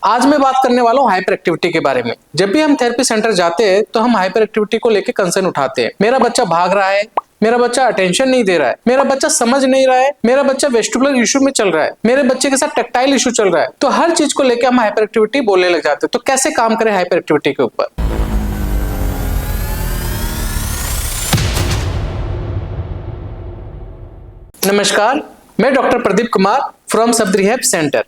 आज मैं बात करने वाला हूँ हाइपर एक्टिविटी के बारे में। जब भी हम थेरेपी सेंटर जाते हैं तो हम हाइपर एक्टिविटी को लेकर कंसर्न उठाते हैं। मेरा बच्चा भाग रहा है, मेरा बच्चा अटेंशन नहीं दे रहा है, मेरा बच्चा समझ नहीं रहा है, मेरा बच्चा वेस्टिबुलर इशू में चल रहा है, मेरे बच्चे के साथ टैक्टाइल इशू चल रहा है। तो हर चीज को लेकर हम हाइपर एक्टिविटी बोलने लग जाते हैं। तो कैसे काम करें हाइपर एक्टिविटी के ऊपर? नमस्कार, मैं डॉक्टर प्रदीप कुमार फ्रॉम शब्द रिहैब सेंटर।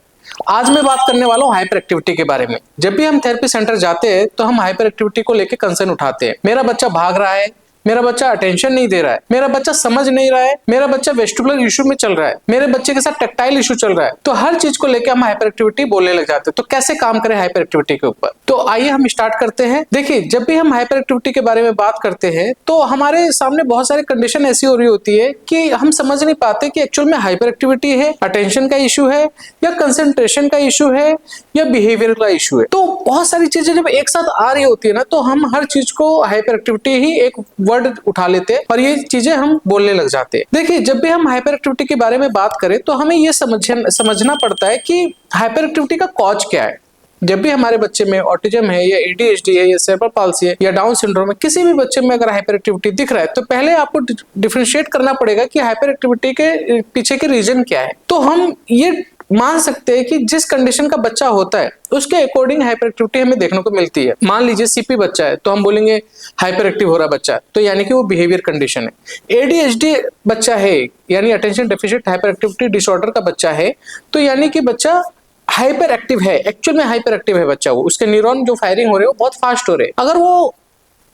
आज मैं बात करने वाला हूँ हाइपर एक्टिविटी के बारे में। जब भी हम थेरेपी सेंटर जाते हैं तो हम हाइपर एक्टिविटी को लेकर कंसर्न उठाते हैं। मेरा बच्चा भाग रहा है, मेरा बच्चा अटेंशन नहीं दे रहा है, मेरा बच्चा समझ नहीं रहा है, मेरा बच्चा वेस्टिबुलर इशू में चल रहा है, मेरे बच्चे के साथ टैक्टाइल इशू चल रहा है। तो हर चीज को लेकर हम हाइपर एक्टिविटी बोलने लग जाते हैं। तो कैसे काम करें हाइपर एक्टिविटी के ऊपर? तो आइए हम स्टार्ट करते हैं। देखिए, जब भी हम हाइपर एक्टिविटी के बारे में बात करते हैं तो हमारे सामने बहुत सारी कंडीशन ऐसी हो रही होती है कि हम समझ नहीं पाते कि एक्चुअल में हाइपर एक्टिविटी है, अटेंशन का इशू है, या कंसंट्रेशन का इशू है, या बिहेवियर का इशू है। तो बहुत सारी चीजें जब एक साथ आ रही होती है ना, तो हम हर चीज को हाइपर एक्टिविटी ही एक वर्ड उठा लेते हैं और ये चीजें हम बोलने लग जाते हैं। देखिए, जब भी हम हाइपर एक्टिविटी के बारे में बात करें तो हमें ये समझना पड़ता है कि हाइपर एक्टिविटी का कॉज क्या है। जब भी हमारे बच्चे में ऑटिज्म है, या एडीएचडी है, या सेरेब्रल पाल्सी है, या डाउन सिंड्रोम है, किसी भी बच्चे में अगर हाइपर एक्टिविटी दिख रहा है तो पहले आपको डिफरेंशिएट करना पड़ेगा कि हाइपर एक्टिविटी के पीछे के रीजन क्या है। तो हम ये मान सकते हैं कि जिस कंडीशन का बच्चा होता है उसके अकॉर्डिंग हाइपर एक्टिविटी हमें देखने को मिलती है। मान लीजिए सीपी बच्चा है तो हम बोलेंगे हाइपर एक्टिव हो रहा बच्चा, तो यानी कि वो बिहेवियर कंडीशन है। एडीएचडी बच्चा है, यानी attention deficit hyper activity disorder का बच्चा है, तो यानी कि बच्चा हाइपर एक्टिव है। एक्चुअल में हाइपर एक्टिव है बच्चा, वो उसके न्यूरॉन जो फायरिंग हो रहे हैं वो बहुत फास्ट हो रहे हैं। अगर वो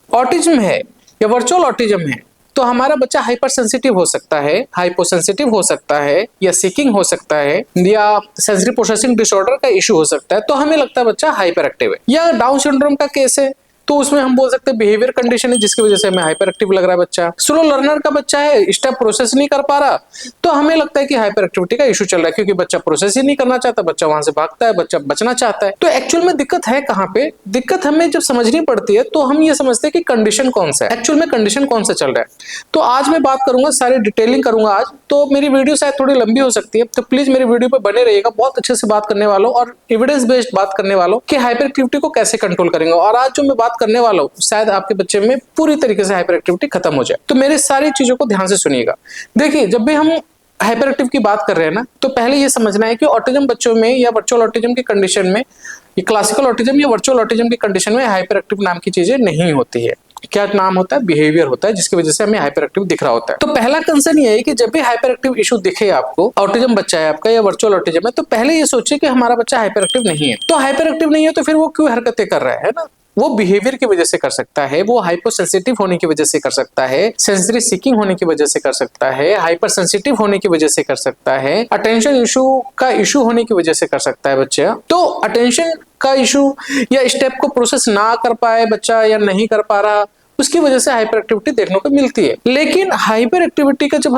ऑटिज्म है या वर्चुअल ऑटिज्म है तो हमारा बच्चा हाइपर सेंसिटिव हो सकता है, हाइपोसेंसिटिव हो सकता है, या सीकिंग हो सकता है, या सेंसरी प्रोसेसिंग डिसऑर्डर का इशू हो सकता है। तो हमें लगता है बच्चा हाइपर एक्टिव है। या डाउन सिंड्रोम का केस है तो उसमें हम बोल सकते हैं बिहेवियर कंडीशन है जिसकी वजह से हमें हाइपर एक्टिव लग रहा है बच्चा। स्लो लर्नर का बच्चा है, स्टेप प्रोसेस नहीं कर पा रहा, तो हमें लगता है कि हाइपर एक्टिविटी का इशू चल रहा है, क्योंकि बच्चा प्रोसेस ही नहीं करना चाहता, बच्चा वहां से भागता है, बच्चा बचना चाहता है। तो एक्चुअल में दिक्कत है कहाँ पे? दिक्कत हमें जब समझनी पड़ती है तो हम ये समझते हैं कि कंडीशन कौन सा है, एक्चुअल में कंडीशन कौन सा चल रहा है। तो आज मैं बात करूंगा, सारी डिटेलिंग करूंगा आज। तो मेरी वीडियो शायद थोड़ी लंबी हो सकती है, तो प्लीज मेरी वीडियो पे बने रहिएगा। बहुत अच्छे से बात करने वालों और एविडेंस बेस्ड बात करने वालों कि हाइपर एक्टिविटी को कैसे कंट्रोल करेंगे। और आज जो मैं बात करने वाला हूँ शायद आपके बच्चे में पूरी तरीके से हाइपर एक्टिविटी खत्म हो जाए। तो मेरे सारी चीजों को ध्यान से सुनिएगा। देखिए, जब भी हम हाइपर एक्टिव की बात कर रहे हैं ना, तो पहले ये समझना है कि ऑटिज्म बच्चों में या वर्चुअल ऑटिज्म की कंडीशन में, ये क्लासिकल ऑटिज्म या वर्चुअल ऑटिज्म की कंडीशन में हाइपर एक्टिव नाम की चीजें नहीं होती है। क्या नाम होता है? बिहेवियर होता है, जिसकी वजह से हमें हाइपर एक्टिव दिख रहा होता है। तो पहला कंसर्न ये है कि जब भी हाइपर एक्टिव इशू दिखे आपको, ऑटिज्म बच्चा है आपका या वर्चुअल ऑटिज्म है, तो पहले ये सोचिए कि हमारा बच्चा हाइपर एक्टिव नहीं है। तो हाइपर एक्टिव नहीं है तो फिर वो क्यों हरकतें कर रहा है ना? वो बिहेवियर की वजह से कर सकता है, वो हाइपोसेंसिटिव होने की वजह से कर सकता है, सेंसरी सीकिंग होने की वजह से कर सकता है, हाइपर सेंसिटिव होने की वजह से कर सकता है, अटेंशन इशू का इशू होने की वजह से कर सकता है बच्चा। तो अटेंशन का इशू या स्टेप को प्रोसेस ना कर पाए बच्चा या नहीं कर पा रहा, उसकी वजह से हाइपर एक्टिविटी देखने को मिलती है। लेकिन हाइपर एक्टिविटी का जब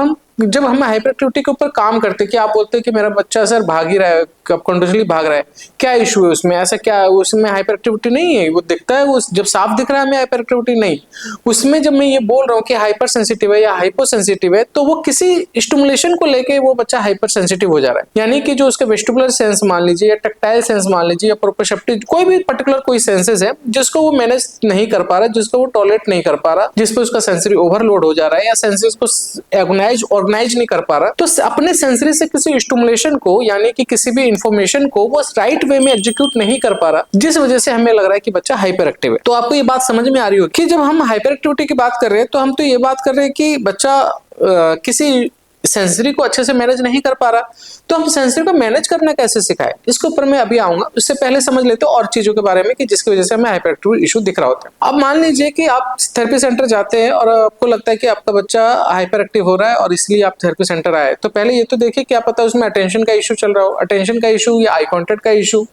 हम हाइपर एक्टिविटी के ऊपर काम करते हैं कि आप बोलते हैं कि मेरा बच्चा सर भाग ही रहा है, कंटिन्यूअसली भाग रहा है, क्या इशू है उसमें? ऐसा क्या है उसमें? हाइपर एक्टिविटी नहीं है, वो दिखता है, वो जब साफ दिख रहा है हमें हाइपर एक्टिविटी नहीं। उसमें जब मैं ये बोल रहा हूँ कि हाइपर सेंसिटिव है या हाइपो सेंसिटिव है, तो वो किसी स्टिमुलेशन को लेके वो बच्चा हाइपर सेंसिटिव हो जा रहा है। यानी कि जो उसका वेस्टिबुलर सेंस मान लीजिए, या टैक्टाइल सेंस मान लीजिए, या प्रोप्रोसेप्टिव, कोई भी पर्टिकुलर कोई सेंसेस है जिसको वो मैनेज नहीं कर पा रहा, जिसको वो टॉलरेट नहीं कर पा रहा, जिसपे उसका सेंसरी ओवरलोड हो जा रहा है, या सेंसेस को ऑर्गेनाइज नहीं कर पा रहा, तो अपने सेंसरी से किसी स्टिमुलेशन को, यानी कि किसी भी इंफॉर्मेशन को वो राइट वे में एग्जीक्यूट नहीं कर पा रहा, जिस वजह से हमें लग रहा है कि बच्चा हाइपर एक्टिव है। तो आपको ये बात समझ में आ रही हो कि जब हम हाइपर एक्टिविटी की बात कर रहे हैं तो हम तो ये बात कर रहे हैं कि बच्चा किसी सेंसरी को अच्छे से मैनेज नहीं कर पा रहा। तो हम सेंसरी को मैनेज करना कैसे सिखाए, इसके ऊपर मैं अभी आऊंगा। उससे पहले समझ लेते हैं और चीजों के बारे में कि जिसकी वजह से हमें हाइपर एक्टिव इशू दिख रहा होता है। अब मान लीजिए कि आप थेरेपी सेंटर जाते हैं और आपको लगता है कि आपका बच्चा हाइपर एक्टिव हो रहा है और इसलिए आप थेरेपी सेंटर आए। तो पहले ये तो देखिए क्या पता उसमें अटेंशन का इशू चल रहा हो, अटेंशन का इशू या आई कॉन्टेक्ट का इशू।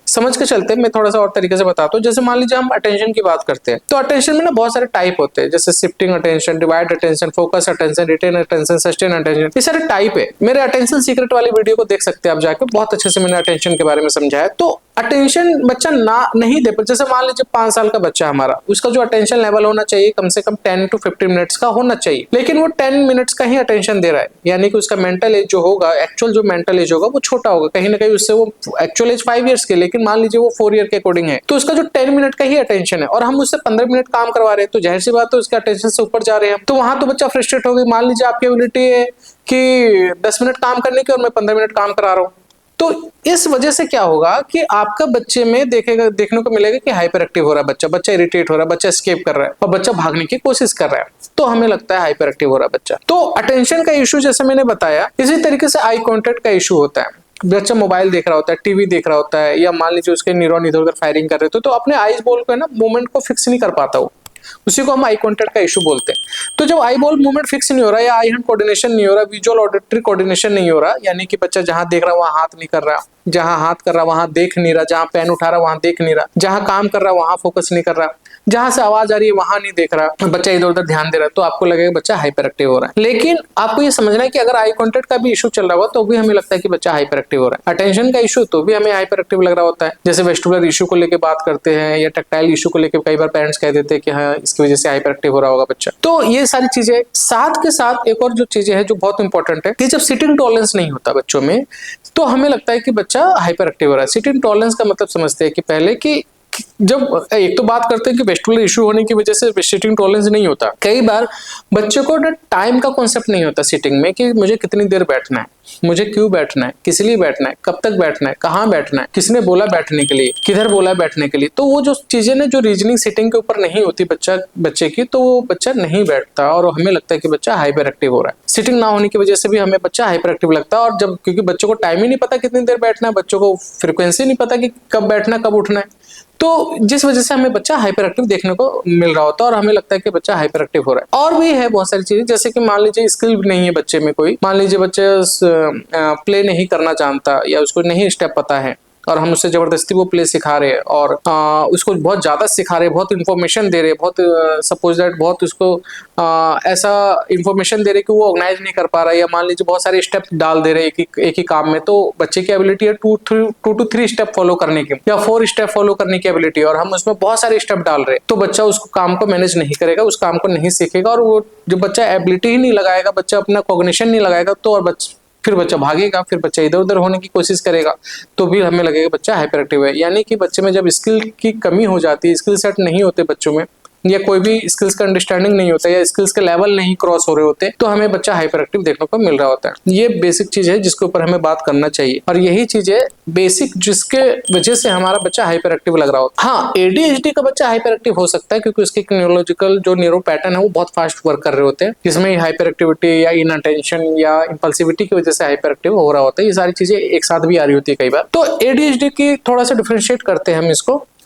समझ के चलते हैं, मैं थोड़ा सा और तरीके से बताता हूँ। जैसे मान लीजिए हम अटेंशन की बात करते हैं, तो अटेंशन में ना बहुत सारे टाइप होते हैं, जैसे shifting attention, divide attention, focus attention, retain attention, sustain attention, ये सारे टाइप है। मेरे अटेंशन सीक्रेट वाली वीडियो को देख सकते हैं आप जाके, बहुत अच्छे से मैंने अटेंशन के बारे में समझाया। तो अटेंशन बच्चा ना नहीं दे पर, जैसे मान लीजिए 5 साल का बच्चा हमारा, उसका जो अटेंशन लेवल होना चाहिए कम से कम 10 to 15 मिनट्स का होना चाहिए, लेकिन वो 10 मिनट्स का ही अटेंशन दे रहा है, यानी कि उसका मेंटल एज जो होगा, एक्चुअल जो मेंटल एज होगा वो छोटा होगा, कहीं ना कहीं उससे वो एक्चुअल एज 5 ईयर्स के, लेकिन मान लीजिए वो 4 ईयर के अकॉर्डिंग है, तो उसका जो 10 मिनट का ही अटेंशन है और हम उससे 15 मिनट काम करवा रहे हैं, तो जाहिर सी बात है उसके अटेंशन से ऊपर जा रहे हैं, तो वहां तो बच्चा फ्रस्ट्रेट हो गई। मान लीजिए आपकी एबिलिटी है कि 10 मिनट काम करने की और मैं 15 मिनट काम करा रहा हूं, तो इस वजह से क्या होगा कि आपका बच्चे में देखने को मिलेगा कि हाइपर एक्टिव हो रहा है बच्चा इरिटेट हो रहा है, बच्चा एस्केप कर रहा है और बच्चा भागने की कोशिश कर रहा है, तो हमें लगता है हाइपर एक्टिव हो रहा है बच्चा। तो अटेंशन का इशू जैसे मैंने बताया, इसी तरीके से आई कॉन्टेक्ट का इशू होता है। बच्चा मोबाइल देख रहा होता है, टीवी देख रहा होता है, या मान लीजिए उसके न्यूरॉन इधर उधर फायरिंग कर रहे थे, तो अपने आईज बॉल को है ना मूवमेंट को फिक्स नहीं कर पाता वो, उसी को हम आई कॉन्टेक्ट का इशू बोलते हैं। तो जब आई बॉल मूवमेंट फिक्स नहीं हो रहा, या आई हैंड कोऑर्डिनेशन नहीं हो रहा, विजुअल ऑडिटरी कोऑर्डिनेशन नहीं हो रहा, यानी कि बच्चा जहां देख रहा वहां हाथ नहीं कर रहा, जहां हाथ कर रहा वहां देख नहीं रहा, जहां पेन उठा रहा वहां देख नहीं रहा, जहां काम कर रहा वहां फोकस नहीं कर रहा, जहां से आवाज आ रही है वहां नहीं देख रहा, बच्चा इधर उधर ध्यान दे रहा है, तो आपको लगेगा बच्चा हाइपर एक्टिव हो रहा है। लेकिन आपको ये समझना है कि अगर आई कॉन्टेक्ट का भी इशू चल रहा हो तो भी हमें लगता है कि बच्चा हाइपर एक्टिव हो रहा है। अटेंशन का इशू तो भी हमें हाइपर एक्टिव लग रहा होता है, जैसे वेस्टिबुलर इशू को लेकर बात करते हैं या टैक्टाइल इशू को लेकर कई बार पेरेंट्स कह देते हैं कि हाँ इसकी वजह से हाइपर एक्टिव हो रहा होगा बच्चा। तो ये सारी चीजें, साथ के साथ एक और जो चीजें हैं जो बहुत इंपॉर्टेंट है कि जब सिटिंग टॉलरेंस नहीं होता बच्चों में, तो हमें लगता है कि बच्चा हाइपर एक्टिव हो रहा है। सिटिंग टॉलरेंस का मतलब समझते हैं कि पहले कि जब एक तो बात करते हैं कि वेस्टिबुलर इशू होने की वजह से सिटिंग टॉलरेंस नहीं होता, कई बार बच्चों को ना टाइम का कॉन्सेप्ट नहीं होता सिटिंग में कि मुझे कितनी देर बैठना है, मुझे क्यों बैठना है, किस लिए बैठना है, कब तक बैठना है, कहाँ बैठना है, किसने बोला बैठने के लिए, किधर बोला बैठने के लिए। तो वो जो चीजें ना जो रीजनिंग सिटिंग के ऊपर नहीं होती बच्चे की, तो वो बच्चा नहीं बैठता और हमें लगता है कि बच्चा हाइपर एक्टिव हो रहा है। सिटिंग ना होने की वजह से भी हमें बच्चा हाइपर एक्टिव लगता है, और जब क्योंकि बच्चों को टाइम ही नहीं पता कितनी देर बैठना है, बच्चों को फ्रिक्वेंसी नहीं पता कि कब बैठना कब उठना है, तो जिस वजह से हमें बच्चा हाइपर एक्टिव देखने को मिल रहा होता है और हमें लगता है कि बच्चा हाइपर एक्टिव हो रहा है। और भी है बहुत सारी चीजें, जैसे कि मान लीजिए स्किल नहीं है बच्चे में कोई, मान लीजिए बच्चे प्ले नहीं करना जानता या उसको नहीं स्टेप पता है और हम उससे जबरदस्ती वो प्ले सिखा रहे हैं और उसको बहुत ज्यादा सिखा रहे हैं, बहुत इंफॉर्मेशन दे रहे हैं, बहुत सपोज दैट बहुत उसको ऐसा इंफॉर्मेशन दे रहे कि वो ऑर्गेनाइज नहीं कर पा रहा है, या मान लीजिए बहुत सारे स्टेप डाल दे रहे हैं एक ही काम में, तो बच्चे की एबिलिटी है 2 to 3 स्टेप फॉलो करने की या 4 स्टेप फॉलो करने की एबिलिटी, और हम उसमें बहुत सारे स्टेप डाल रहे हैं, तो बच्चा उसको काम को मैनेज नहीं करेगा, उस काम को नहीं सीखेगा, और वो जो बच्चा एबिलिटी ही नहीं लगाएगा, बच्चा अपना कॉग्निशन नहीं लगाएगा, तो और फिर बच्चा भागेगा, फिर बच्चा इधर उधर होने की कोशिश करेगा, तो भी हमें लगेगा बच्चा हाइपर एक्टिव है। यानी कि बच्चे में जब स्किल की कमी हो जाती है, स्किल सेट नहीं होते बच्चों में, या कोई भी स्किल्स का अंडरस्टैंडिंग नहीं होता या स्किल्स के लेवल नहीं क्रॉस हो रहे होते, तो हमें बच्चा हाइपर एक्टिव देखने को मिल रहा होता है। ये बेसिक चीज है जिसके ऊपर हमें बात करना चाहिए, और यही चीज है बेसिक जिसके वजह से हमारा बच्चा हाइपर एक्टिव लग रहा होता है। हाँ, एडीएचडी का बच्चा हाइपर एक्टिव हो सकता है क्योंकि उसके न्यूरोलॉजिकल जो न्यूरो पैटर्न है वो बहुत फास्ट वर्क कर रहे होते हैं, जिसमें हाइपर एक्टिविटी या इनअटेंशन या इंपल्सिविटी की वजह से हाइपर एक्टिव हो रहा होता है। ये सारी चीजें एक साथ भी आ रही होती है कई बार। तो एडीएचडी की थोड़ा सा डिफरेंशिएट करते हैं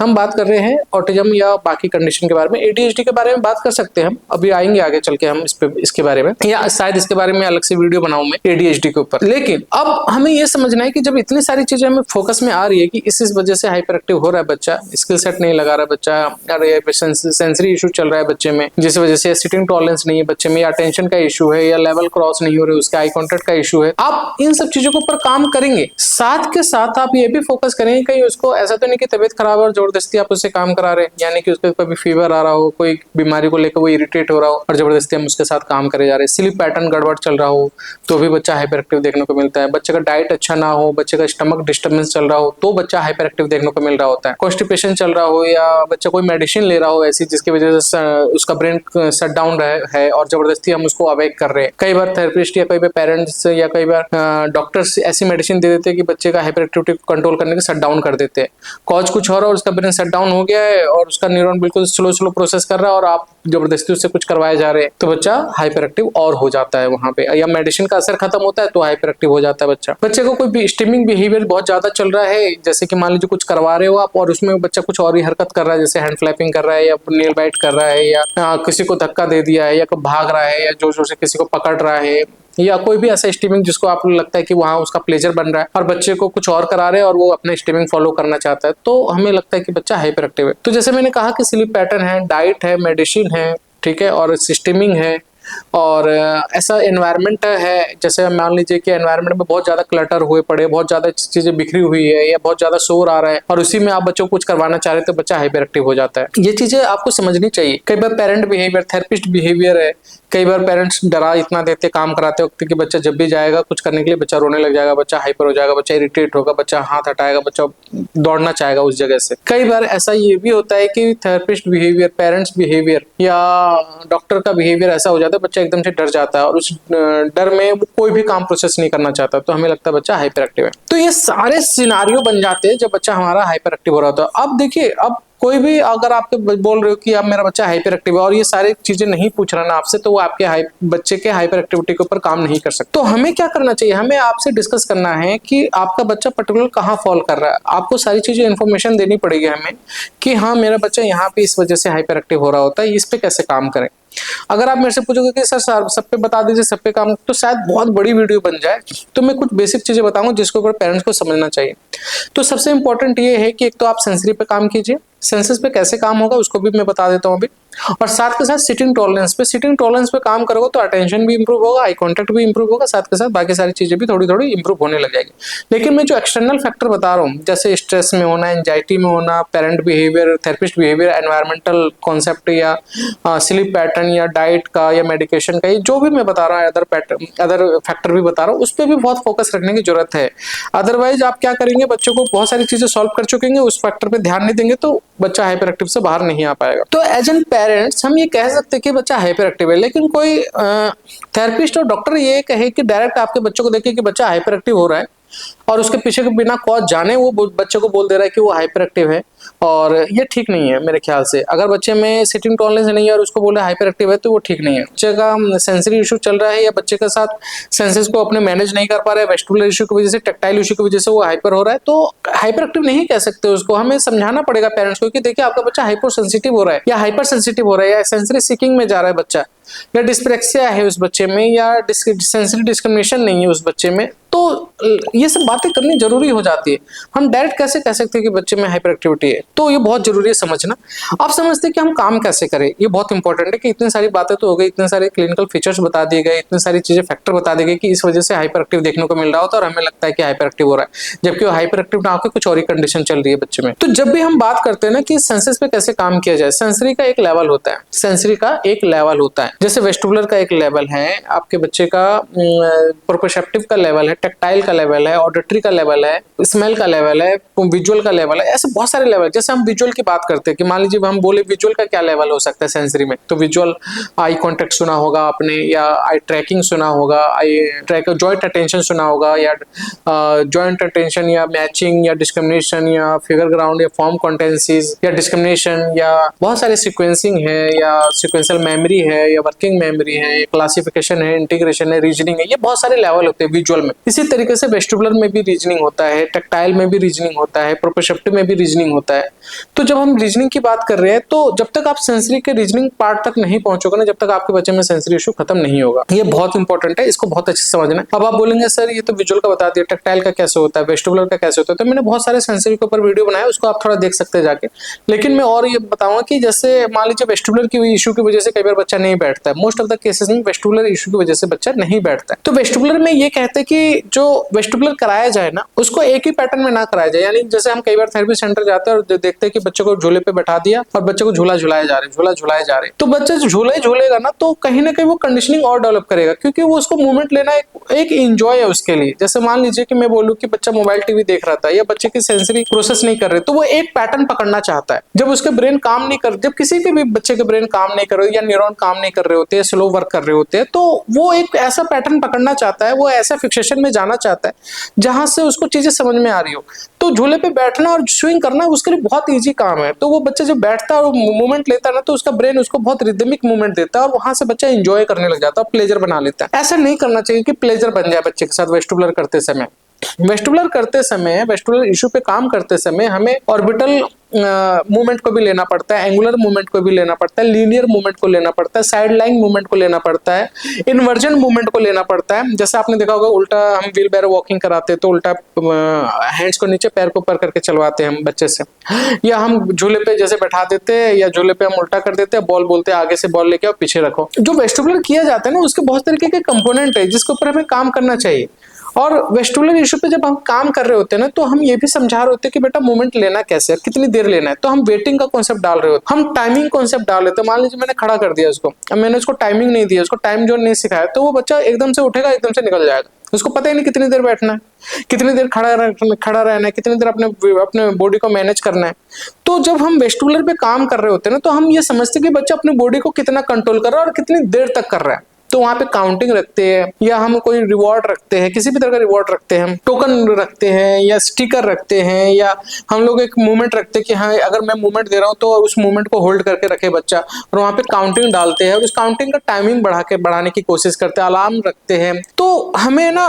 हम बात कर रहे हैं ऑटिज्म या बाकी कंडीशन के बारे में। एडीएचडी के बारे में बात कर सकते हैं हम, अभी आएंगे आगे चल के हम इसके बारे में, या शायद इसके बारे में अलग से वीडियो बनाऊं मैं एडीएचडी के ऊपर। लेकिन अब हमें ये समझना है कि जब इतनी सारी चीजें हमें फोकस में आ रही है कि इस वजह से हाइपर एक्टिव हो रहा है बच्चा, स्किल सेट नहीं लगा रहा है बच्चा, अरे सेंसरी इशू चल रहा है बच्चे में, जिस वजह से सिटिंग टॉलरेंस नहीं है बच्चे में, या अटेंशन का इशू है, या लेवल क्रॉस नहीं हो रहे, उसका आई कॉन्टेक्ट का इशू है, आप इन सब चीजों के ऊपर काम करेंगे। साथ के साथ आप ये भी फोकस करेंगे कहीं उसको ऐसा तो नहीं कि तबियत खराब और जबरदस्ती आप उससे काम करा रहे हैं, यानी कि उसको कभी फीवर आ रहा हो, कोई बीमारी को लेकर वो इरिटेट हो रहा हो और जबरदस्ती हम उसके साथ काम करे जा रहे हैं, स्लीप पैटर्न गड़बड़ चल रहा हो तो भी बच्चा हाइपर एक्टिव देखने को मिलता है, बच्चे का डाइट अच्छा ना हो, बच्चे का स्टमक डिस्टर्बेंस चल रहा हो तो बच्चा हाइपर एक्टिव देखने को मिल रहा होता है, कॉन्स्टिपेशन चल रहा हो या बच्चा कोई मेडिसिन ले रहा हो ऐसी जिसकी वजह से उसका ब्रेन शट डाउन है और जबरदस्ती हम उसको अवेक कर रहे हैं। कई बार थेरेपिस्ट या कई बार पेरेंट्स या कई बार डॉक्टर्स ऐसी मेडिसिन दे देते हैं कि बच्चे का हाइपर एक्टिविटी कंट्रोल करने के शट डाउन कर देते हैं, कॉज कुछ और उसका ब्रेन शट डाउन हो गया है और उसका न्यूरॉन बिल्कुल स्लो प्रोसेस कर रहा है और आप जबरदस्ती उससे कुछ करवाए जा रहे हैं, तो बच्चा हाइपर एक्टिव और हो जाता है वहां पे, या मेडिसिन का असर खत्म होता है तो हाइपर एक्टिव हो जाता है बच्चा। बच्चे को कोई स्टिमिंग बिहेवियर बहुत ज्यादा चल रहा है, जैसे कि मान लीजिए कुछ करवा रहे हो आप और उसमें बच्चा कुछ और ही हरकत कर रहा है, जैसे हैंड फ्लैपिंग कर रहा है या नेल बाइट कर रहा है या किसी को धक्का दे दिया है या भाग रहा है या जोर जोर से किसी को पकड़ रहा है, या कोई भी ऐसा स्टीमिंग जिसको आपको लगता है कि वहां उसका प्लेजर बन रहा है और बच्चे को कुछ और करा रहे हैं और वो अपना स्टीमिंग फॉलो करना चाहता है, तो हमें लगता है कि बच्चा हाइपर एक्टिव है। तो जैसे मैंने कहा कि स्लीप पैटर्न है, डाइट है, मेडिसिन है, ठीक है, और स्टीमिंग है, और ऐसा एनवायरनमेंट है, जैसे मान लीजिए कि एनवायरनमेंट में बहुत ज्यादा क्लटर हुए पड़े, बहुत ज्यादा चीजें बिखरी हुई है या बहुत ज्यादा शोर आ रहा है और उसी में आप बच्चों को कुछ करवाना चाह रहे हैं तो बच्चा हाइपर एक्टिव हो जाता है। ये चीजें आपको समझनी चाहिए। कई बार पेरेंट बिहेवियर, थेरेपिस्ट बिहेवियर है, कई बार पेरेंट्स डरा इतना देते काम कराते वक्त कि बच्चा जब भी जाएगा कुछ करने के लिए बच्चा रोने लग जाएगा, बच्चा हाइपर हो जाएगा, बच्चा इरिटेट होगा, बच्चा हाथ हटाएगा, बच्चा दौड़ना चाहेगा उस जगह से। कई बार ऐसा ये भी होता है कि थेरेपिस्ट बिहेवियर, पेरेंट्स बिहेवियर या डॉक्टर का बिहेवियर ऐसा हो जाता है बच्चा एकदम से डर जाता है और उस डर में वो कोई भी काम प्रोसेस नहीं करना चाहता, तो हमें लगता है बच्चा हाइपर एक्टिव है। तो ये सारे सिनारियो बन जाते हैं जब बच्चा हमारा हाइपर एक्टिव हो रहा होता है। अब देखिए, अब कोई भी अगर आपके बोल रहे हो कि अब मेरा बच्चा हाइपर एक्टिव है और ये सारी चीजें नहीं पूछ रहा ना आपसे, तो वो आपके बच्चे के हाइपर एक्टिविटी के ऊपर काम नहीं कर सकते। तो हमें क्या करना चाहिए, हमें आपसे डिस्कस करना है कि आपका बच्चा पर्टिकुलर कहाँ फॉल कर रहा है। आपको सारी चीजें इन्फॉर्मेशन देनी पड़ेगी हमें कि हाँ मेरा बच्चा यहाँ पे इस वजह से हाइपर एक्टिव हो रहा होता है, इस पे कैसे काम करें। अगर आप मेरे से पूछोगे कि सर सब पे बता दीजिए, सब पे काम, तो शायद बहुत बड़ी वीडियो बन जाए। तो मैं कुछ बेसिक चीजें बताऊंगा जिसके ऊपर पेरेंट्स को समझना चाहिए। तो सबसे इंपॉर्टेंट ये है कि एक तो आप सेंसरी पे काम कीजिए, सेंसस पे कैसे काम होगा उसको भी मैं बता देता हूँ अभी, और साथ के साथ सिटिंग टॉलरेंस पे काम करोगे तो अटेंशन भी इंप्रूव होगा, आई कांटेक्ट भी इंप्रूव होगा, साथ के साथ बाकी सारी चीजें भी थोड़ी थोड़ी इंप्रूव होने लग जाएगी। लेकिन मैं जो एक्सटर्नल फैक्टर बता रहा हूँ, जैसे स्ट्रेस में होना, एंजाइटी में होना, parent behaviour, therapist behaviour, environmental concept या स्लीप पैटर्न या डाइट का या मेडिकेशन का, ये जो भी मैं बता रहा हूँ, अदर फैक्टर भी बता रहा हूँ, उस पर भी बहुत फोकस रखने की जरूरत है। अदरवाइज आप क्या करेंगे, बच्चों को बहुत सारी चीजें सॉल्व कर चुकेंगे, उस फैक्टर पे ध्यान नहीं देंगे तो बच्चा हाइपर एक्टिव से बाहर नहीं आ पाएगा। तो एज एन पेरेंट्स हम ये कह सकते हैं कि बच्चा हाइपर एक्टिव है, लेकिन कोई थेरेपिस्ट और डॉक्टर ये कहे कि डायरेक्ट आपके बच्चों को देखे कि बच्चा हाइपर एक्टिव हो रहा है और उसके पीछे के बिना कॉज जाने वो बच्चे को बोल दे रहा है कि वो हाइपर एक्टिव है, और ये ठीक नहीं है मेरे ख्याल से। अगर बच्चे में सिटिंग टॉलरेंस नहीं है और उसको बोले हाइपर एक्टिव है तो वो ठीक नहीं है। बच्चे का सेंसरी इशू चल रहा है या बच्चे के साथ सेंसेस को अपने मैनेज नहीं कर पा रहे, वेस्टिबुलर इशू की वजह से, टैक्टाइल इशू की वजह से वो हाइपर हो रहा है, तो हाइपर एक्टिव नहीं कह सकते उसको। हमें समझाना पड़ेगा पेरेंट्स को कि देखिए आपका बच्चा हाइपर सेंसिटिव हो रहा है या हाइपर सेंसिटिव हो रहा है या सेंसरी सीकिंग में जा रहा है बच्चा, या डिस्प्रेक्सिया है उस बच्चे में, या सेंसरी डिस्क्रिमिनेशन नहीं है उस बच्चे में, तो ये सब बातें करनी जरूरी हो जाती है। हम डायरेक्ट कैसे कह सकते हैं कि बच्चे में हाइपर एक्टिविटी है, तो ये बहुत जरूरी है समझना। आप समझते हैं कि हम काम कैसे करें, ये बहुत इंपॉर्टेंट है कि इतनी सारी बातें तो हो गई, इतने सारे क्लिनिकल फीचर्स बता दिए गए, इतने सारी चीजें फैक्टर बता दिए गए कि इस वजह से हाइपर एक्टिव देखने को मिल रहा होता है और हमें लगता है कि हाइपर एक्टिव हो रहा है, जबकि वो हाइपर एक्टिव ना होकर कुछ और ही कंडीशन चल रही है बच्चे में। तो जब भी हम बात करते हैं ना कि सेंसस पे कैसे काम किया जाए, सेंसरी का एक लेवल होता है, सेंसरी का एक लेवल होता है, जैसे वेस्टिबुलर का एक लेवल है, आपके बच्चे का प्रोप्रोसेप्टिव का लेवल है, टैक्टाइल का लेवल है, ऑडिटरी का लेवल है, स्मेल का लेवल है, विजुअल का लेवल है, ऐसे बहुत सारे लेवल। जैसे हम विजुअल की बात करते हैं कि मान लीजिए हम बोले विजुअल का क्या लेवल हो सकता है सेंसरी में, तो विजुअल आई कांटेक्ट सुना होगा आपने, या आई ट्रैकिंग सुना होगा, आई ट्रैक जॉइंट अटेंशन सुना होगा, या जॉइंट अटेंशन या मैचिंग या डिस्क्रिमिनेशन या फिगर ग्राउंड या फॉर्म कॉन्टेंसीज या डिस्क्रिमिनेशन, या बहुत सारे सीक्वेंसिंग है, या सीक्वेंशियल मेमोरी है, या वर्किंग मेमोरी है, क्लासिफिकेशन है, इंटीग्रेशन है, रीजनिंग है, ये बहुत सारे लेवल होते हैं विजुअल में। इसी तरीके से वेस्टिबुलर में भी रीजनिंग होता है, टैक्टाइल में भी रीजनिंग होता है, प्रोप्रोसेप्टिव में भी रीजनिंग होता है। तो जब हम रीजनिंग की बात कर रहे हैं तो जब तक आप सेंसरी के रीजनिंग पार्ट तक नहीं पहुंचोगे ना, जब तक आपके बच्चे में सेंसरी इशू खत्म नहीं होगा। ये बहुत इंपॉर्टेंट है, इसको बहुत अच्छे से समझना है। अब आप बोलेंगे सर ये तो विजुअल का बता दिया, टैक्टाइल का कैसे होता है, वेस्टिबुलर का कैसे होता है, तो मैंने बहुत सारे सेंसरी के ऊपर वीडियो बनाया, उसको आप थोड़ा देख सकते हैं जाके। लेकिन मैं और ये बताऊंगा कि जैसे मान लीजिए वेस्टिबुलर की इशू की वजह से कई बार बच्चा नहीं बैठता है, मोस्ट ऑफ द केसेस में वेस्टिबुलर इशू की वजह से बच्चा नहीं बैठता है। तो वेस्टिबुलर में ये कहते हैं कि जो वेस्टिबुलर कराया जाए ना, उसको एक ही पैटर्न में ना कराया जाए। यानी जैसे हम कई बार थेरेपी सेंटर जाते हैं और देखते हैं कि बच्चे को झूले पे बैठा दिया और बच्चे को झूला झुलाए जा रहे, तो बच्चा जो झूलेगा ना, तो कहीं ना कहीं वो कंडीशनिंग और डेवलप करेगा, क्योंकि वो उसको मूवमेंट लेना एक इंजॉय है उसके लिए। जैसे मान लीजिए कि मैं बोलूं कि बच्चा मोबाइल टीवी देख रहा था या बच्चे की सेंसरी प्रोसेस नहीं कर रहे, तो वो एक पैटर्न पकड़ना चाहता है। जब उसके ब्रेन काम नहीं कर, जब किसी के भी बच्चे के ब्रेन काम नहीं कर रहे या न्यूरॉन काम नहीं कर रहे होते, स्लो वर्क कर रहे होते हैं, तो वो एक ऐसा पैटर्न पकड़ना चाहता है, वो ऐसा फिक्सेशन में जाना चाहता है जहां से उसको चीजें समझ में आ रही हो। तो झूले पे बैठना और स्विंग करना उसके लिए बहुत इजी काम है। तो वो बच्चा जब बैठता है और मूवमेंट लेता है ना, तो उसका ब्रेन उसको बहुत रिदमिक मूवमेंट देता है और वहां से बच्चा एंजॉय करने लग जाता है, प्लेजर बना लेता है। ऐसा नहीं करना चाहिए कि प्लेजर बन जाए बच्चे के साथ वेस्टिबुलर करते समय। वेस्टिबुलर करते समय, वेस्टिबुलर इशू पे काम करते समय हमें ऑर्बिटल मूवमेंट को भी लेना पड़ता है, एंगुलर मूवमेंट को भी लेना पड़ता है, लीनियर मूवमेंट को लेना पड़ता है, साइड लाइन मूवमेंट को लेना पड़ता है, इन्वर्जन मूवमेंट को लेना पड़ता है। जैसे आपने देखा होगा उल्टा हम व्हील बैरो वॉकिंग कराते हैं तो उल्टा हैंड्स को नीचे पैर को ऊपर करके चलवाते हैं हम बच्चे से, या हम झूले पे जैसे बैठा देते हैं या झूले पे हम उल्टा कर देते हैं, बॉल बोलते हैं आगे से बॉल लेके आओ पीछे रखो। जो वेस्टिबुलर किया जाता है ना उसके बहुत तरीके के कंपोनेंट है जिसके ऊपर हमें काम करना चाहिए। और वेस्टिबुलर इशू पे जब हम काम कर रहे होते हैं ना तो हम ये भी समझा रहे होते हैं कि बेटा मूवमेंट लेना कैसे है, कितनी देर लेना है। तो हम वेटिंग का कॉन्सेप्ट डाल रहे होते हैं, हम टाइमिंग कॉन्सेप्ट डाल रहे थे। मान लीजिए मैंने खड़ा कर दिया उसको, अब मैंने उसको टाइमिंग नहीं दिया, उसको टाइम जोन नहीं सिखाया, तो वो बच्चा एकदम से उठेगा एकदम से निकल जाएगा, उसको पता ही नहीं कितनी देर बैठना है, कितनी देर खड़ा रहना है, कितनी देर अपने बॉडी को मैनेज करना है। तो जब हम वेस्टिबुलर पे काम कर रहे होते हैं ना तो हम ये समझते हैं कि बच्चा अपने बॉडी को कितना कंट्रोल कर रहा है और कितनी देर तक कर रहा है। तो वहां पे काउंटिंग रखते हैं या हम कोई रिवॉर्ड रखते हैं, किसी भी तरह का रिवॉर्ड रखते हैं, हम टोकन रखते हैं या स्टिकर रखते हैं, या हम लोग एक मूवमेंट रखते हैं कि हाँ अगर मैं मूवमेंट दे रहा हूँ तो उस मूवमेंट को होल्ड करके रखे बच्चा, और वहां पे काउंटिंग डालते हैं और उस काउंटिंग का टाइमिंग बढ़ाने की कोशिश करते हैं, अलार्म रखते हैं। तो हमें ना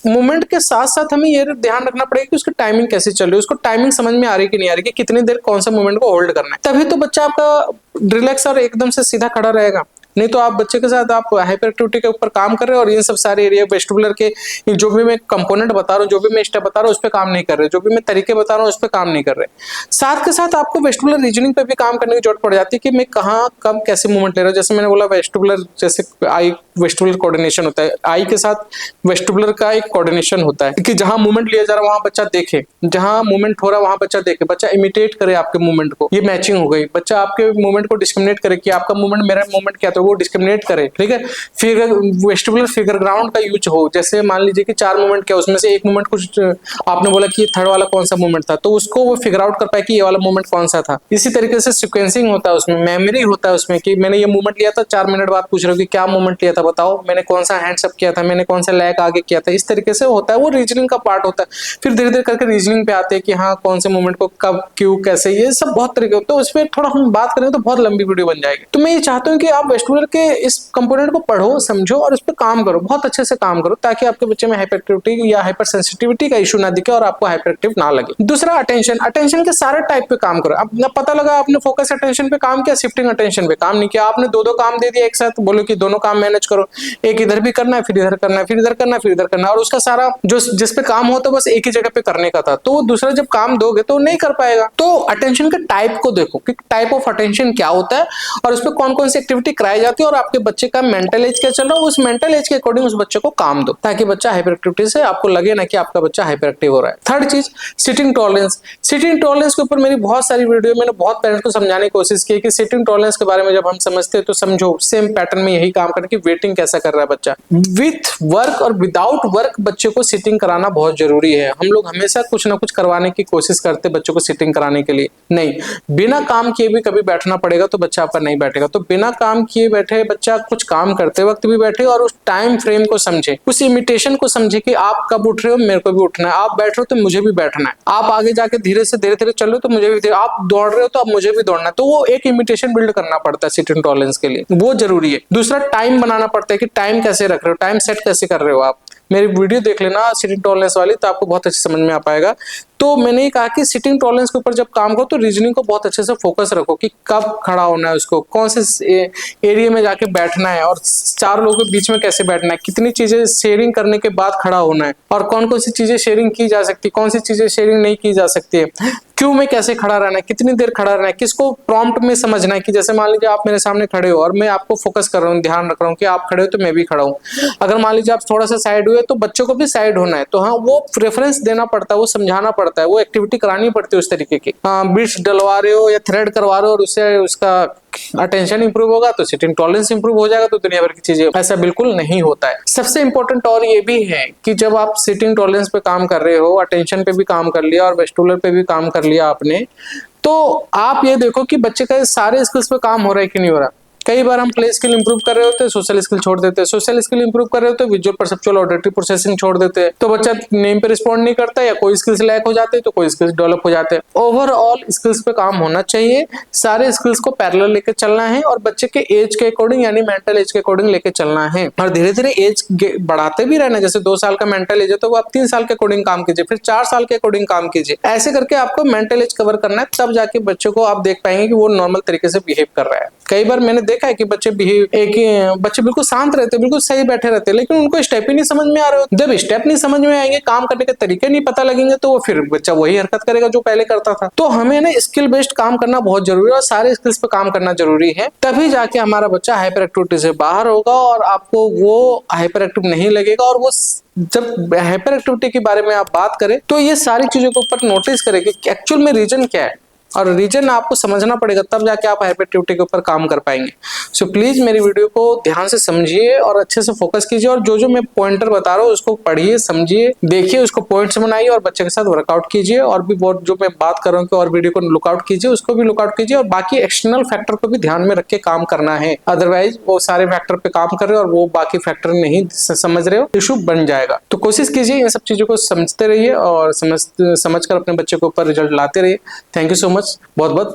मूवमेंट के साथ साथ हमें ये ध्यान रखना पड़ेगा कि उसकी टाइमिंग कैसे चल रही है, उसको टाइमिंग समझ में आ रही है कि नहीं आ रही, कि कितनी देर कौन सा मूवमेंट को होल्ड करना है। तभी तो बच्चा आपका रिलैक्स और एकदम से सीधा खड़ा रहेगा। नहीं तो आप बच्चे के साथ आप हाइपर एक्टिविटी के ऊपर काम कर रहे हो और ये सब सारे एरिया वेस्टिबुलर के जो भी मैं कंपोनेंट बता रहा हूँ, जो भी मैं स्टेप बता रहा हूँ उस पर काम नहीं कर रहे, जो भी मैं तरीके बता रहा हूँ उस पर काम नहीं कर रहे। साथ के साथ आपको वेस्टिबुलर रीजनिंग पे भी काम करने की जरूरत पड़ जाती है कि मैं कहाँ कब कैसे मूवमेंट ले रहा हूँ। जैसे मैंने बोला वेस्टिबुलर, जैसे आई वेस्टिबुलर कोऑर्डिनेशन होता है, आई के साथ वेस्टिबुलर का एक कोऑर्डिनेशन होता है कि जहां मूवमेंट लिया जा रहा है वहां बच्चा देखे, जहां मूवमेंट हो रहा है वहां बच्चा देखे, बच्चा इमिटेट करे आपके मूवमेंट को, ये मैचिंग हो गई। बच्चा आपके मूवमेंट को डिस्क्रिमिनेट करे कि आपका मूवमेंट मेरा मूवमेंट क्या था, वो डिस्क्रिमिनेट करे, ठीक है। फिगर वेस्टिबुलर फिगर ग्राउंड का यूज हो, जैसे मान लीजिए कि 4 मूवमेंट क्या उसमें से एक मूवमेंट कुछ आपने बोला कि थर्ड वाला कौन सा मूवमेंट था, तो उसको वो फिगर आउट कर पाए कि ये वाला मूवमेंट कौन सा था। इसी तरीके से सिक्वेंसिंग होता है उसमें, मेमोरी होता है उसमें कि मैंने ये मूवमेंट लिया था, 4 मिनट बाद पूछ रहा हूँ कि क्या मूवमेंट लिया था बताओ, मैंने कौन सा हैंड्स अप किया था, मैंने कौन सा लैग आगे किया था। इस तरीके से होता है, वो रीजनिंग का पार्ट होता है। फिर धीरे धीरे करके रीजनिंग पे आते हैं कि हाँ कौन से मूवमेंट को कब क्यों कैसे, ये सब बहुत तरीके होते हैं। उसमें थोड़ा हम बात करें तो बहुत लंबी वीडियो बन जाएगी। तो मैं ये चाहता हूँ कि आप वेस्टिबुलर के इस कंपोनेंट को पढ़ो, समझो और उस पर काम करो, बहुत अच्छे से काम करो, ताकि आपके बच्चे में हाइपर एक्टिविटी या हाइपर सेंसिटिविटी का इशू ना दिखे और आपको हाइपर एक्टिव ना लगे। दूसरा अटेंशन, अटेंशन के सारे टाइप पे काम करो। अब पता लगा आपने फोकस अटेंशन पे काम किया, शिफ्टिंग अटेंशन पे काम नहीं किया, आपने दो काम दे दिया एक साथ, बोलो कि दोनों काम मैनेज करो, एक इधर भी करना है फिर इधर करना है, फिर इधर करना है फिर इधर करना है, और उसका सारा जो जिस पे काम होता है बस एक ही जगह पे करने का था, तो वो दूसरा जब काम दोगे तो नहीं कर पाएगा। तो अटेंशन के टाइप को देखो कि टाइप ऑफ अटेंशन क्या होता है और उस पर कौन कौन सी एक्टिविटी कराई जाती है, और आपके बच्चे का मेंटल एज क्या चल रहा है, उस मेंटल एज के अकॉर्डिंग उस बच्चे को काम दो, ताकि बच्चा हाइपर एक्टिविटी से आपको लगे ना कि आपका बच्चा हाइपर एक्टिव हो रहा है। थर्ड चीज सिटिंग टॉलरेंस। सिटिंग टॉलरेंस के ऊपर मेरी बहुत सारी वीडियो, मैंने बहुत पेरेंट्स को समझाने की कोशिश की कि सिटिंग टॉलरेंस के बारे में जब हम समझते हैं तो समझो सेम पैटर्न में यही काम करके वेटिंग कैसा कर रहा है बच्चा। विथ वर्क और विदाउट वर्क बच्चे को सिटिंग कराना बहुत जरूरी है। हम लोग हमेशा कुछ ना कुछ करवाने की कोशिश करते बच्चों को सिटिंग कराने के लिए, नहीं बिना काम किए भी कभी बैठना पड़ेगा तो बच्चा आपका नहीं बैठेगा। तो बिना काम किए बैठे बच्चा कुछ काम करते वक्त भी बैठे और उस टाइम फ्रेम को समझे, उस इमिटेशन को समझे कि आप कब उठ रहे हो मेरे को भी उठना है, आप बैठ रहे हो तो मुझे भी बैठना है, आप आगे जाके धीरे से धीरे धीरे चल रहे हो तो मुझे भी, आप दौड़ रहे हो तो अब मुझे भी दौड़ना है। तो वो एक इमिटेशन बिल्ड करना पड़ता है सिटिंग टॉलरेंस के लिए, वो जरूरी है। दूसरा टाइम बनाना पड़ता है कि टाइम कैसे रख रहे हो, टाइम सेट कैसे कर रहे हो आप। मेरी वीडियो देख लेना सिटिंग टॉलरेंस वाली, तो आपको बहुत अच्छे समझ में आ पाएगा। तो मैंने ये कहा कि सिटिंग टॉलरेंस के ऊपर जब काम करो तो रीजनिंग को बहुत अच्छे से फोकस रखो कि कब खड़ा होना है, उसको कौन से एरिया में जाके बैठना है, और 4 लोगों के बीच में कैसे बैठना है, कितनी चीजें शेयरिंग करने के बाद खड़ा होना है, और कौन कौन सी चीजें शेयरिंग की जा सकती है, कौन सी चीजें शेयरिंग नहीं की जा सकती है, क्यों में कैसे खड़ा रहना है, कितनी देर खड़ा रहना है, किसको प्रॉम्प्ट में समझना है। कि जैसे मान लीजिए आप मेरे सामने खड़े हो और मैं आपको फोकस कर रहा हूँ, ध्यान रख रहा हूँ कि आप खड़े हो तो मैं भी खड़ा हूँ। अगर मान लीजिए आप थोड़ा सा साइड हुए तो बच्चों को भी साइड होना है, तो हाँ वो प्रेफरेंस देना पड़ता है, वो समझाना पड़ता है, वो एक्टिविटी करानी पड़ती है उस तरीके की। बीट्स डलवा रहे हो या थ्रेड करवा रहे हो और उससे उसका अटेंशन इंप्रूव होगा तो सिटिंग टॉलरेंस इंप्रूव हो जाएगा, तो दुनिया भर की चीजें, ऐसा बिल्कुल नहीं होता है। सबसे इंपॉर्टेंट और ये भी है कि जब आप सिटिंग टॉलरेंस पे काम कर रहे हो, अटेंशन पे भी काम कर लिया और वेस्टिबुलर पे भी काम कर लिया आपने, तो आप ये देखो कि बच्चे का सारे स्किल्स पे काम हो रहा है कि नहीं हो रहा। कई बार हम प्ले स्किल इंप्रूव कर रहे होते हैं, सोशल स्किल छोड़ देते हैं, सोशल स्किल इंप्रूव कर रहे होते हैं, विजुअल परसेप्चुअल ऑडिटरी प्रोसेसिंग छोड़ देते हैं, तो बच्चा नेम पे रिस्पॉन्ड नहीं करता या कोई स्किल्स लैक हो जाते हैं तो कोई स्किल्स डेवलप हो जाते हैं। ओवरऑल स्किल्स पे काम होना चाहिए, सारे स्किल्स को पैरेलल लेके चलना है और बच्चे के एज के अकॉर्डिंग यानी मेंटल एज के अकॉर्डिंग लेके चलना है और धीरे धीरे एज बढ़ाते भी रहना। जैसे 2 साल का मेंटल एज है तो वो आप 3 साल के अकॉर्डिंग काम कीजिए, फिर 4 साल के अकॉर्डिंग काम कीजिए। ऐसे करके आपको मेंटल एज कवर करना है, तब जाके बच्चों को आप देख पाएंगे कि वो नॉर्मल तरीके से बिहेव कर रहा है। कई बार मैंने देखा है कि बच्चे बिल्कुल शांत रहते, बिल्कुल सही बैठे रहते, लेकिन उनको स्टेप ही नहीं समझ में आ रहे हो। जब स्टेप नहीं समझ में आएंगे, काम करने के तरीके नहीं पता लगेंगे, तो वो फिर बच्चा वही हरकत करेगा जो पहले करता था। तो हमें ना स्किल बेस्ड काम करना बहुत जरूरी है और सारे स्किल्स पे काम करना जरूरी है, तभी जाके हमारा बच्चा हाइपर एक्टिविटी से बाहर होगा और आपको वो हाइपर एक्टिव नहीं लगेगा। और वो जब हाइपर एक्टिविटी के बारे में आप बात करें तो ये सारी चीजों के ऊपर नोटिस करें कि एक्चुअल में रीजन क्या है, और रीजन आपको समझना पड़ेगा, तब जाके आप हाइपर एक्टिविटी के ऊपर काम कर पाएंगे। सो प्लीज मेरी वीडियो को ध्यान से समझिए और अच्छे से फोकस कीजिए और जो जो मैं पॉइंटर बता रहा हूँ उसको पढ़िए, समझिए, देखिए, उसको पॉइंट्स बनाइए और बच्चे के साथ वर्कआउट कीजिए। और भी बहुत जो मैं बात कर रहा हूँ और वीडियो को लुकआउट कीजिए, उसको भी लुकआउट कीजिए और बाकी एक्सटर्नल फैक्टर को भी ध्यान में रख के काम करना है। अदरवाइज वो सारे फैक्टर पे काम कर रहे हो और वो बाकी फैक्टर नहीं समझ रहे हो, इशू बन जाएगा। तो कोशिश कीजिए इन सब चीजों को समझते रहिए और समझकर अपने बच्चे के ऊपर रिजल्ट लाते रहिए। थैंक यू सो मच, बहुत बहुत